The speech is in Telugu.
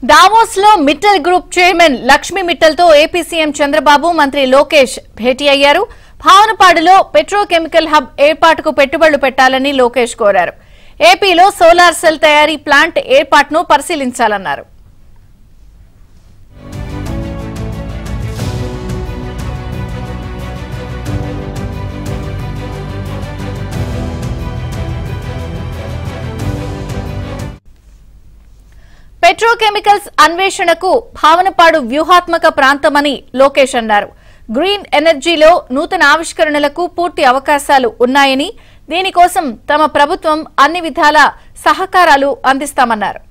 దావోస్ లో మిట్టల్ గ్రూప్ చైర్మన్ లక్ష్మీ మిట్టల్ తో ఏపీ సీఎం చంద్రబాబు మంత్రి లోకేష్ భేటీ అయ్యారు. భావనపాడులో పెట్రోకెమికల్ హబ్ ఏర్పాటుకు పెట్టుబడులు పెట్టాలని లోకేష్ కోరారు. ఏపీలో సోలార్ సెల్ తయారీ ప్లాంట్ ఏర్పాటును పరిశీలించాలన్నారు. పెట్రోకెమికల్స్ అన్వేషణకు భావనపాడు వ్యూహాత్మక ప్రాంతమని లోకేష్ అన్నారు. గ్రీన్ ఎనర్జీలో నూతన ఆవిష్కరణలకు పూర్తి అవకాశాలు ఉన్నాయని, దీనికోసం తమ ప్రభుత్వం అన్ని విధాల సహకారాలు అందిస్తామన్నారు.